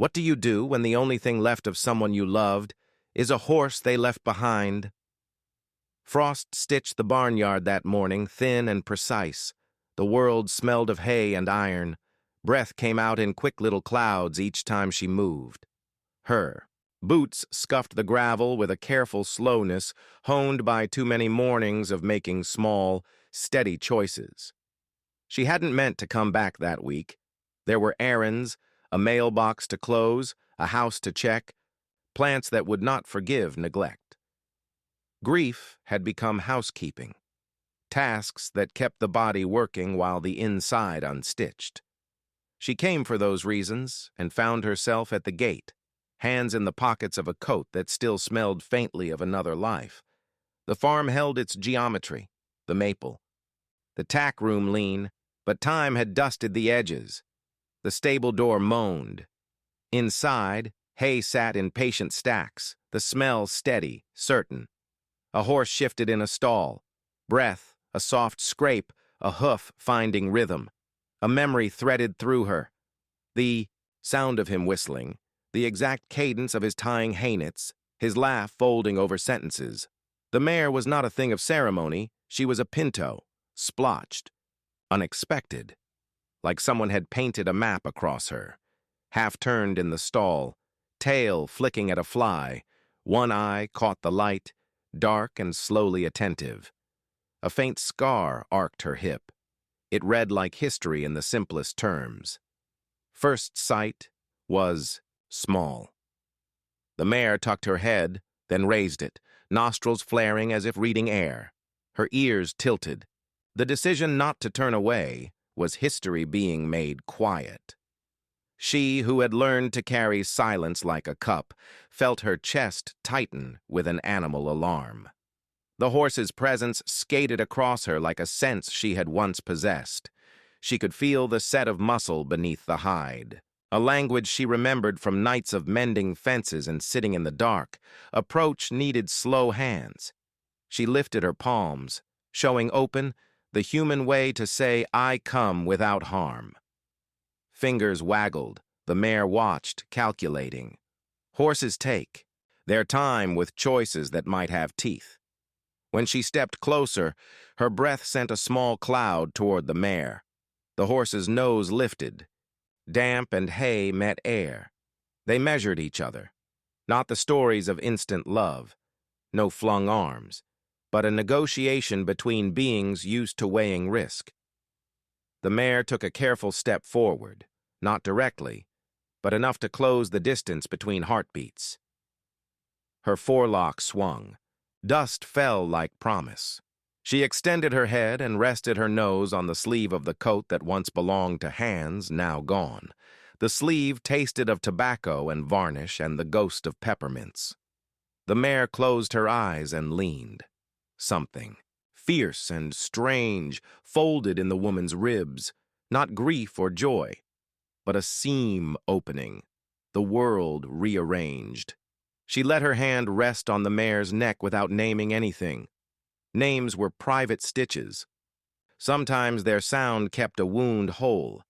What do you do when the only thing left of someone you loved is a horse they left behind? Frost stitched the barnyard that morning, thin and precise. The world smelled of hay and iron. Breath came out in quick little clouds each time she moved. Her boots scuffed the gravel with a careful slowness honed by too many mornings of making small, steady choices. She hadn't meant to come back that week. There were errands, a mailbox to close, a house to check, plants that would not forgive neglect. Grief had become housekeeping, tasks that kept the body working while the inside unstitched. She came for those reasons and found herself at the gate, hands in the pockets of a coat that still smelled faintly of another life. The farm held its geometry, the maple. The tack room lean, but time had dusted the edges. The stable door moaned. Inside, hay sat in patient stacks, the smell steady, certain. A horse shifted in a stall. Breath, a soft scrape, a hoof finding rhythm. A memory threaded through her. The sound of him whistling, the exact cadence of his tying hay nets, his laugh folding over sentences. The mare was not a thing of ceremony. She was a Pinto, splotched, unexpected, like someone had painted a map across her. Half-turned in the stall, tail flicking at a fly, one eye caught the light, dark and slowly attentive. A faint scar arced her hip. It read like history in the simplest terms. First sight was small. The mare tucked her head, then raised it, nostrils flaring as if reading air. Her ears tilted. The decision not to turn away was history being made quiet. She, who had learned to carry silence like a cup, felt her chest tighten with an animal alarm. The horse's presence skated across her like a sense she had once possessed. She could feel the set of muscle beneath the hide. A language she remembered from nights of mending fences and sitting in the dark. Approach needed slow hands. She lifted her palms, showing open the human way to say, "I come without harm." Fingers waggled. The mare watched, calculating. Horses take their time with choices that might have teeth. When she stepped closer, her breath sent a small cloud toward the mare. The horse's nose lifted. Damp and hay met air. They measured each other. Not the stories of instant love, no flung arms, but a negotiation between beings used to weighing risk. The mare took a careful step forward, not directly, but enough to close the distance between heartbeats. Her forelock swung. Dust fell like promise. She extended her head and rested her nose on the sleeve of the coat that once belonged to hands now gone. The sleeve tasted of tobacco and varnish and the ghost of peppermints. The mare closed her eyes and leaned. Something, fierce and strange, folded in the woman's ribs, not grief or joy, but a seam opening, the world rearranged. She let her hand rest on the mare's neck without naming anything. Names were private stitches. Sometimes their sound kept a wound whole.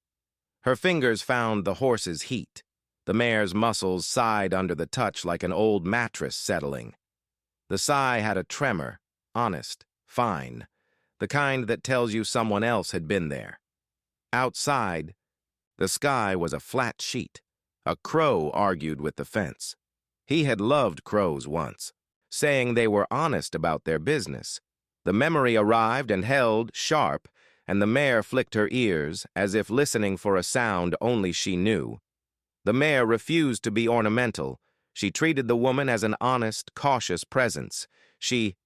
Her fingers found the horse's heat. The mare's muscles sighed under the touch like an old mattress settling. The sigh had a tremor, honest, fine, the kind that tells you someone else had been there. Outside, the sky was a flat sheet. A crow argued with the fence. He had loved crows once, saying they were honest about their business. The memory arrived and held, sharp, and the mare flicked her ears as if listening for a sound only she knew. The mare refused to be ornamental. She treated the woman as an honest, cautious presence. She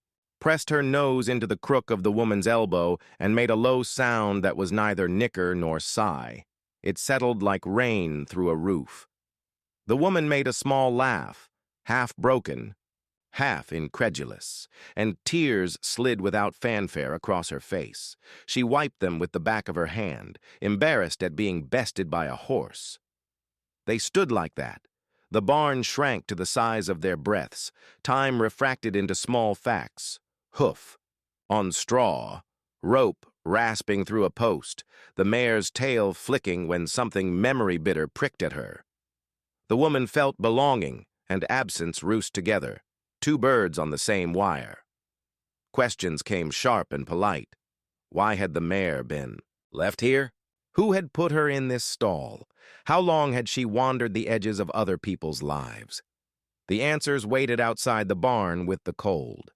pressed her nose into the crook of the woman's elbow and made a low sound that was neither nicker nor sigh. It settled like rain through a roof. The woman made a small laugh, half broken, half incredulous, and tears slid without fanfare across her face. She wiped them with the back of her hand, embarrassed at being bested by a horse. They stood like that. The barn shrank to the size of their breaths. Time refracted into small facts. Hoof on straw, rope rasping through a post, the mare's tail flicking when something memory bitter pricked at her. The woman felt belonging and absence roost together, two birds on the same wire. Questions came sharp and polite. Why had the mare been left here? Who had put her in this stall? How long had she wandered the edges of other people's lives? The answers waited outside the barn with the cold.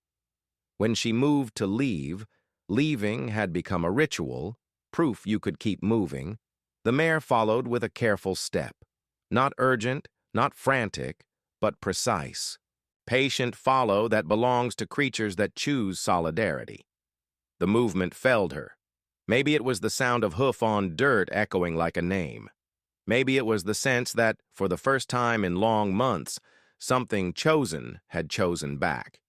When she moved to leave, leaving had become a ritual, proof you could keep moving. The mare followed with a careful step. Not urgent, not frantic, but precise. Patient follow that belongs to creatures that choose solidarity. The movement felled her. Maybe it was the sound of hoof on dirt echoing like a name. Maybe it was the sense that, for the first time in long months, something chosen had chosen back.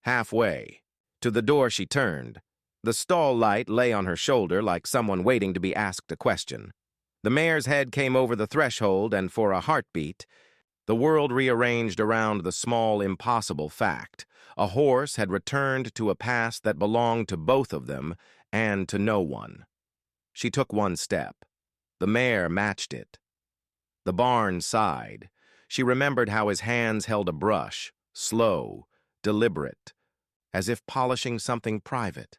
Halfway, to the door she turned. The stall light lay on her shoulder like someone waiting to be asked a question. The mare's head came over the threshold, and for a heartbeat, the world rearranged around the small, impossible fact. A horse had returned to a past that belonged to both of them and to no one. She took one step. The mare matched it. The barn sighed. She remembered how his hands held a brush, slow, deliberate, as if polishing something private.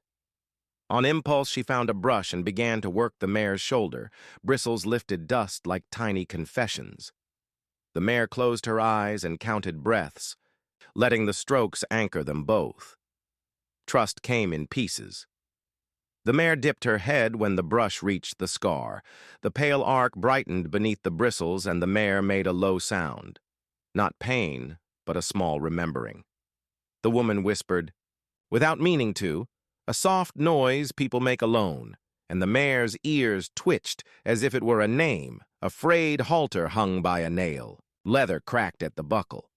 On impulse, she found a brush and began to work the mare's shoulder. Bristles lifted dust like tiny confessions. The mare closed her eyes and counted breaths, letting the strokes anchor them both. Trust came in pieces. The mare dipped her head when the brush reached the scar. The pale arc brightened beneath the bristles, and the mare made a low sound. Not pain, but a small remembering. The woman whispered, without meaning to, a soft noise people make alone, and the mare's ears twitched as if it were a name, a frayed halter hung by a nail. Leather cracked at the buckle.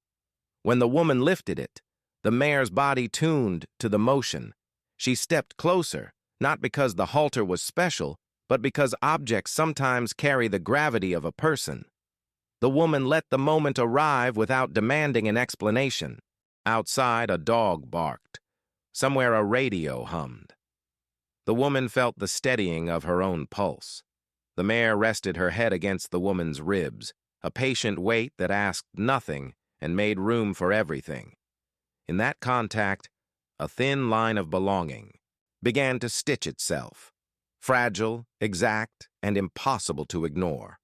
When the woman lifted it, the mare's body tuned to the motion. She stepped closer, not because the halter was special, but because objects sometimes carry the gravity of a person. The woman let the moment arrive without demanding an explanation. Outside, a dog barked. Somewhere, a radio hummed. The woman felt the steadying of her own pulse. The mare rested her head against the woman's ribs, a patient weight that asked nothing and made room for everything. In that contact, a thin line of belonging began to stitch itself, fragile, exact, and impossible to ignore.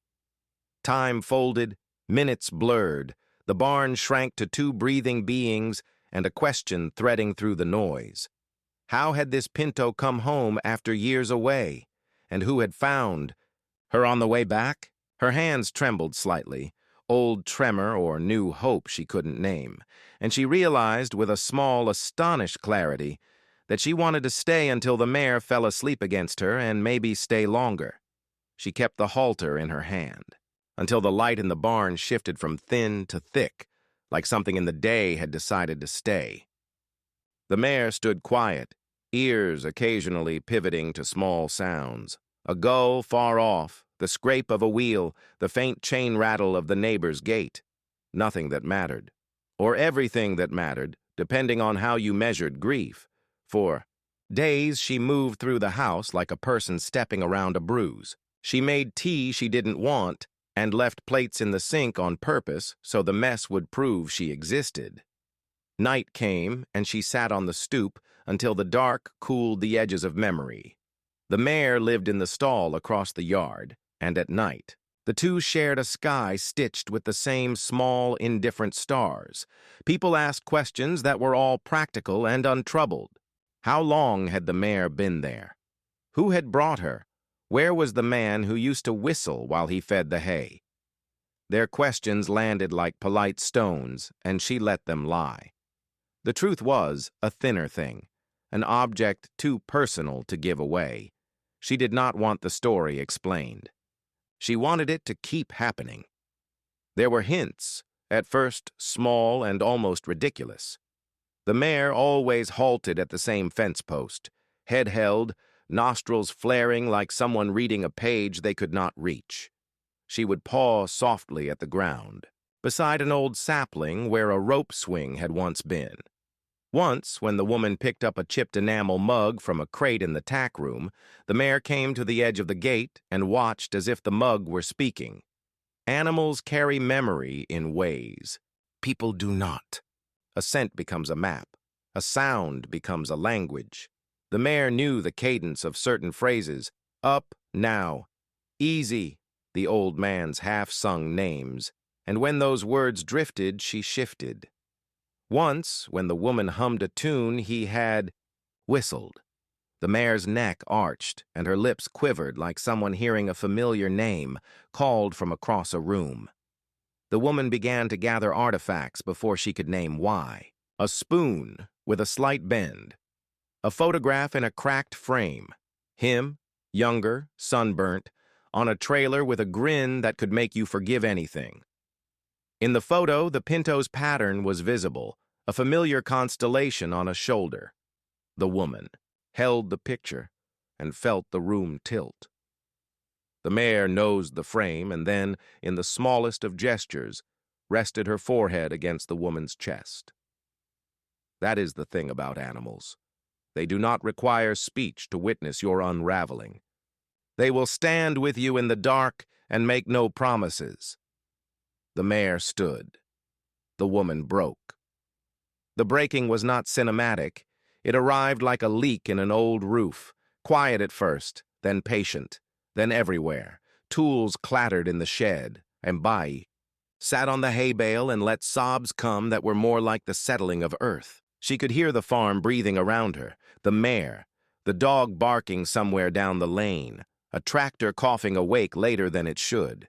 Time folded, minutes blurred, the barn shrank to two breathing beings and a question threading through the noise. How had this Pinto come home after years away? And who had found her on the way back? Her hands trembled slightly, old tremor or new hope she couldn't name, and she realized with a small, astonished clarity that she wanted to stay until the mare fell asleep against her and maybe stay longer. She kept the halter in her hand, until the light in the barn shifted from thin to thick, like something in the day had decided to stay. The mare stood quiet, ears occasionally pivoting to small sounds. A gull far off, the scrape of a wheel, the faint chain rattle of the neighbor's gate. Nothing that mattered. Or everything that mattered, depending on how you measured grief. For days she moved through the house like a person stepping around a bruise. She made tea she didn't want and left plates in the sink on purpose so the mess would prove she existed. Night came, and she sat on the stoop until the dark cooled the edges of memory. The mare lived in the stall across the yard, and at night, the two shared a sky stitched with the same small, indifferent stars. People asked questions that were all practical and untroubled. How long had the mare been there? Who had brought her? Where was the man who used to whistle while he fed the hay? Their questions landed like polite stones, and she let them lie. The truth was a thinner thing, an object too personal to give away. She did not want the story explained. She wanted it to keep happening. There were hints, at first small and almost ridiculous. The mare always halted at the same fence post, head held, nostrils flaring like someone reading a page they could not reach. She would paw softly at the ground, beside an old sapling where a rope swing had once been. Once, when the woman picked up a chipped enamel mug from a crate in the tack room, the mare came to the edge of the gate and watched as if the mug were speaking. Animals carry memory in ways people do not. A scent becomes a map. A sound becomes a language. The mare knew the cadence of certain phrases. Up, now. Easy, the old man's half-sung names. And when those words drifted, she shifted. Once, when the woman hummed a tune, he had whistled. The mare's neck arched, and her lips quivered like someone hearing a familiar name called from across a room. The woman began to gather artifacts before she could name why. A spoon with a slight bend. A photograph in a cracked frame. Him, younger, sunburnt, on a trailer with a grin that could make you forgive anything. In the photo, the Pinto's pattern was visible, a familiar constellation on a shoulder. The woman held the picture and felt the room tilt. The mare nosed the frame and then, in the smallest of gestures, rested her forehead against the woman's chest. That is the thing about animals. They do not require speech to witness your unraveling. They will stand with you in the dark and make no promises. The mare stood. The woman broke. The breaking was not cinematic. It arrived like a leak in an old roof, quiet at first, then patient, then everywhere. Tools clattered in the shed, and Bai sat on the hay bale and let sobs come that were more like the settling of earth. She could hear the farm breathing around her, the mare, the dog barking somewhere down the lane, a tractor coughing awake later than it should.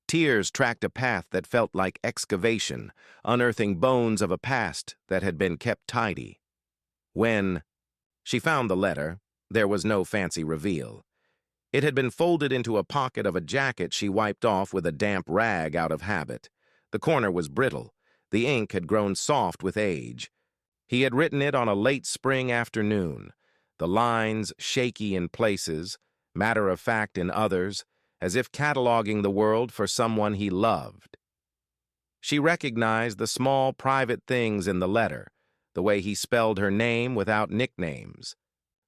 Tears tracked a path that felt like excavation, unearthing bones of a past that had been kept tidy. When she found the letter, there was no fancy reveal. It had been folded into a pocket of a jacket she wiped off with a damp rag out of habit. The corner was brittle. The ink had grown soft with age. He had written it on a late spring afternoon, the lines shaky in places, matter-of-fact in others, as if cataloging the world for someone he loved. She recognized the small private things in the letter, the way he spelled her name without nicknames,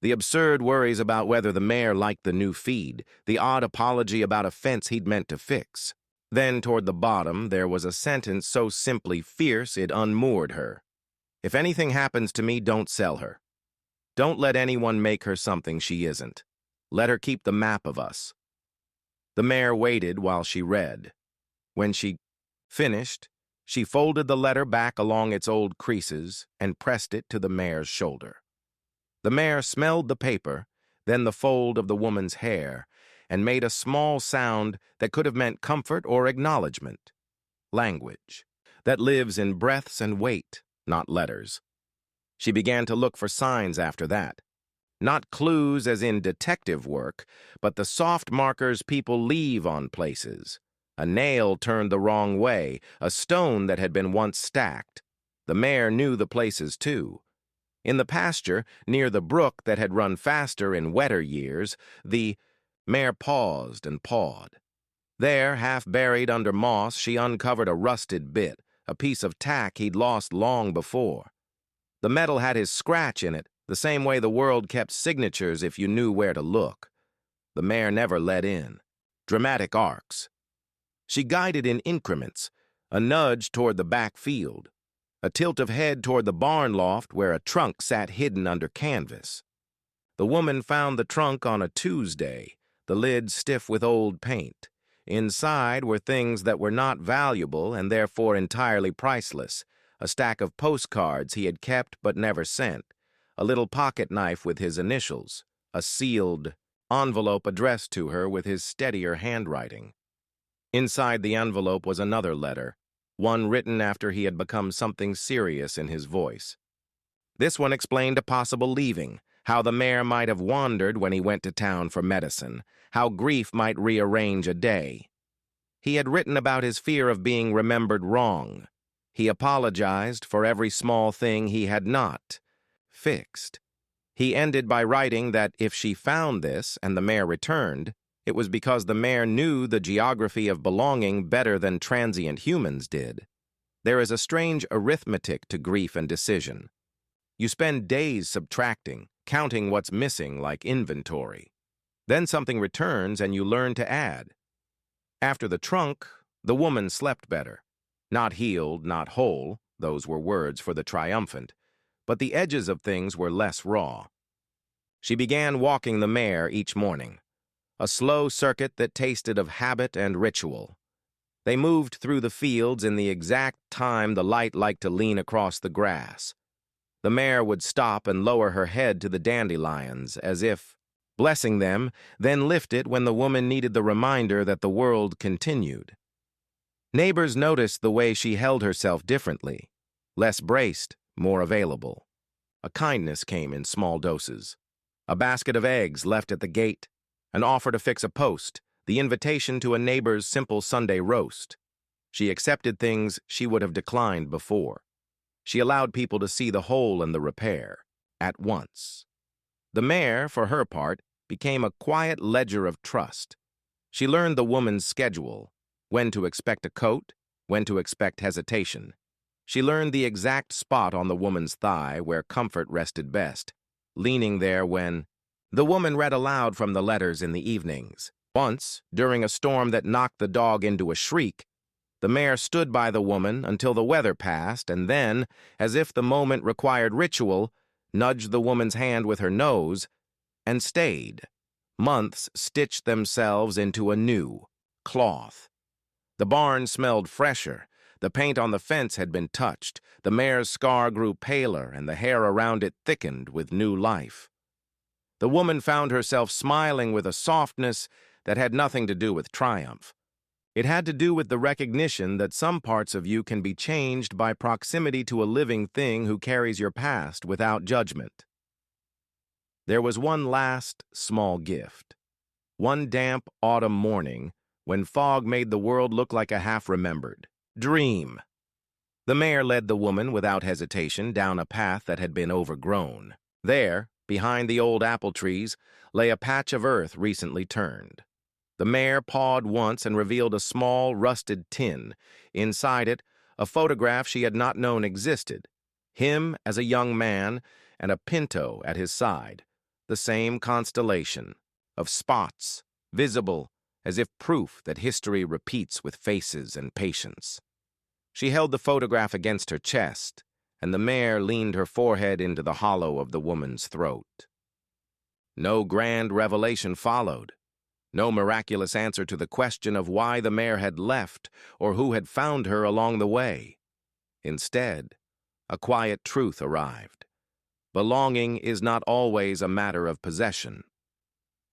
the absurd worries about whether the mare liked the new feed, the odd apology about a fence he'd meant to fix. Then, toward the bottom, there was a sentence so simply fierce it unmoored her. If anything happens to me, don't sell her. Don't let anyone make her something she isn't. Let her keep the map of us. The mare waited while she read. When she finished, she folded the letter back along its old creases and pressed it to the mare's shoulder. The mare smelled the paper, then the fold of the woman's hair, and made a small sound that could have meant comfort or acknowledgement. Language that lives in breaths and weight, not letters. She began to look for signs after that. Not clues as in detective work, but the soft markers people leave on places. A nail turned the wrong way, a stone that had been once stacked. The mare knew the places too. In the pasture, near the brook that had run faster in wetter years, the mare paused and pawed. There, half buried under moss, she uncovered a rusted bit, a piece of tack he'd lost long before. The metal had his scratch in it, the same way the world kept signatures if you knew where to look. The mare never let in. Dramatic arcs. She guided in increments, a nudge toward the back field, a tilt of head toward the barn loft where a trunk sat hidden under canvas. The woman found the trunk on a Tuesday, the lid stiff with old paint. Inside were things that were not valuable and therefore entirely priceless, a stack of postcards he had kept but never sent, a little pocket knife with his initials, a sealed envelope addressed to her with his steadier handwriting. Inside the envelope was another letter, one written after he had become something serious in his voice. This one explained a possible leaving, how the mare might have wandered when he went to town for medicine, how grief might rearrange a day. He had written about his fear of being remembered wrong. He apologized for every small thing he had not fixed. He ended by writing that if she found this and the mare returned, it was because the mare knew the geography of belonging better than transient humans did. There is a strange arithmetic to grief and decision. You spend days subtracting, counting what's missing like inventory. Then something returns and you learn to add. After the trunk, The woman slept better. Not healed, not whole, those were words for the triumphant, but the edges of things were less raw. She began walking the mare each morning, a slow circuit that tasted of habit and ritual. They moved through the fields in the exact time the light liked to lean across the grass. The mare would stop and lower her head to the dandelions, as if blessing them, then lift it when the woman needed the reminder that the world continued. Neighbors noticed the way she held herself differently, less braced, more available. A kindness came in small doses. A basket of eggs left at the gate, an offer to fix a post, the invitation to a neighbor's simple Sunday roast. She accepted things she would have declined before. She allowed people to see the hole in the repair, at once. The mare, for her part, became a quiet ledger of trust. She learned the woman's schedule, when to expect a coat, when to expect hesitation. She learned the exact spot on the woman's thigh where comfort rested best, leaning there when the woman read aloud from the letters in the evenings. Once, during a storm that knocked the dog into a shriek, the mare stood by the woman until the weather passed and then, as if the moment required ritual, nudged the woman's hand with her nose and stayed. Months stitched themselves into a new cloth. The barn smelled fresher. The paint on the fence had been touched. The mare's scar grew paler, and the hair around it thickened with new life. The woman found herself smiling with a softness that had nothing to do with triumph. It had to do with the recognition that some parts of you can be changed by proximity to a living thing who carries your past without judgment. There was one last small gift. One damp autumn morning, when fog made the world look like a half-remembered dream. The mare led the woman without hesitation down a path that had been overgrown. There, behind the old apple trees, lay a patch of earth recently turned. The mare pawed once and revealed a small, rusted tin. Inside it, a photograph she had not known existed. Him as a young man and a Pinto at his side. The same constellation of spots, visible as if proof that history repeats with faces and patience. She held the photograph against her chest, and the mare leaned her forehead into the hollow of the woman's throat. No grand revelation followed. No miraculous answer to the question of why the mare had left or who had found her along the way. Instead, a quiet truth arrived. Belonging is not always a matter of possession.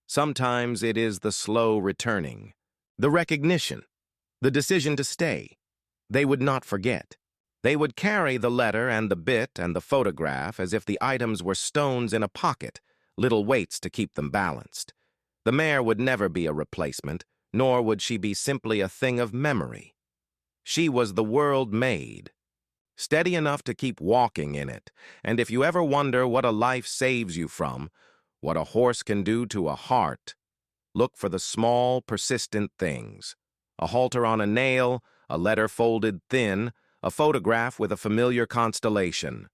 Sometimes it is the slow returning, the recognition, the decision to stay. They would not forget. They would carry the letter and the bit and the photograph as if the items were stones in a pocket, little weights to keep them balanced. The mare would never be a replacement, nor would she be simply a thing of memory. She was the world made, steady enough to keep walking in it, and if you ever wonder what a life saves you from, what a horse can do to a heart, look for the small, persistent things. A halter on a nail, a letter folded thin, a photograph with a familiar constellation.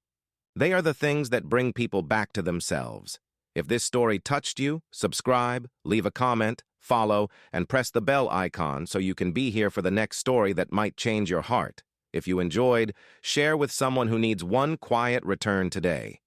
They are the things that bring people back to themselves. If this story touched you, subscribe, leave a comment, follow, and press the bell icon so you can be here for the next story that might change your heart. If you enjoyed, share with someone who needs one quiet return today.